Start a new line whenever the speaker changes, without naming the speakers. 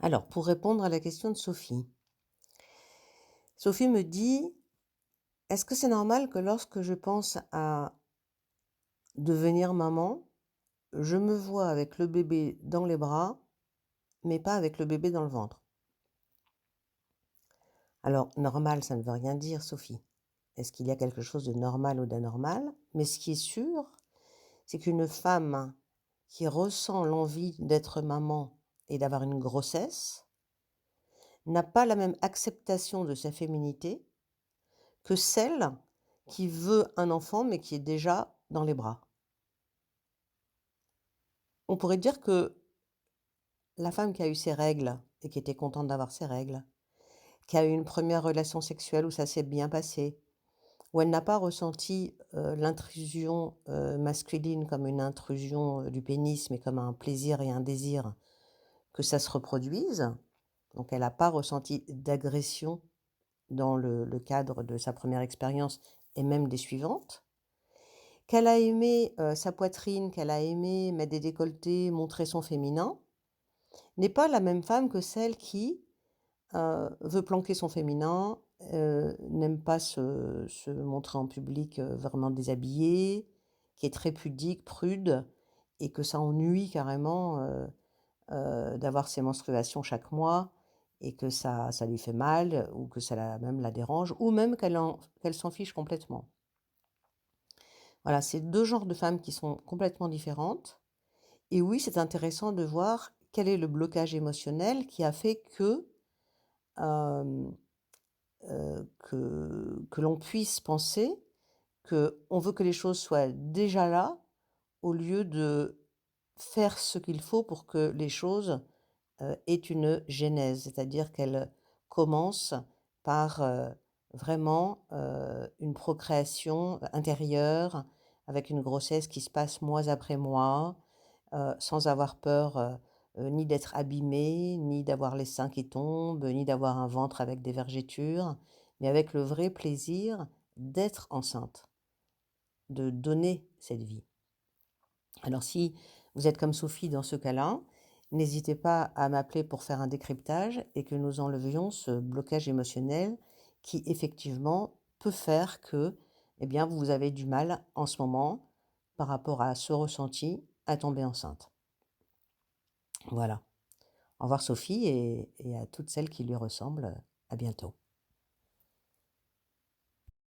Alors, pour répondre à la question de Sophie. Sophie me dit: «Est-ce que c'est normal que lorsque je pense à devenir maman, je me vois avec le bébé dans les bras, mais pas avec le bébé dans le ventre?» Alors, normal, ça ne veut rien dire, Sophie. Est-ce qu'il y a quelque chose de normal ou d'anormal? Mais ce qui est sûr, c'est qu'une femme qui ressent l'envie d'être maman et d'avoir une grossesse n'a pas la même acceptation de sa féminité que celle qui veut un enfant, mais qui est déjà dans les bras. On pourrait dire que la femme qui a eu ses règles et qui était contente d'avoir ses règles, qui a eu une première relation sexuelle où ça s'est bien passé, où elle n'a pas ressenti, l'intrusion, masculine comme une intrusion, du pénis, mais comme un plaisir et un désir que ça se reproduise. Donc elle n'a pas ressenti d'agression dans le cadre de sa première expérience et même des suivantes. Qu'elle a aimé, sa poitrine, qu'elle a aimé mettre des décolletés, montrer son féminin, n'est pas la même femme que celle qui, veut planquer son féminin, n'aime pas se montrer en public, vraiment déshabillée, qui est très pudique, prude et que ça ennuie carrément, d'avoir ses menstruations chaque mois et que ça lui fait mal ou que ça la dérange ou même qu'elle s'en fiche complètement. Voilà, c'est 2 genres de femmes qui sont complètement différentes et oui, c'est intéressant de voir quel est le blocage émotionnel qui a fait que, hem, que l'on puisse penser qu'on veut que les choses soient déjà là, au lieu de faire ce qu'il faut pour que les choses, aient une genèse. C'est-à-dire qu'elles commencent par, vraiment, une procréation intérieure, avec une grossesse qui se passe mois après mois, sans avoir peur, ni d'être abîmée, ni d'avoir les seins qui tombent, ni d'avoir un ventre avec des vergetures, mais avec le vrai plaisir d'être enceinte, de donner cette vie. Alors si vous êtes comme Sophie dans ce cas-là, n'hésitez pas à m'appeler pour faire un décryptage et que nous enlevions ce blocage émotionnel qui effectivement peut faire que, eh bien, vous avez du mal en ce moment par rapport à ce ressenti à tomber enceinte. Voilà. Au revoir Sophie et à toutes celles qui lui ressemblent, à bientôt.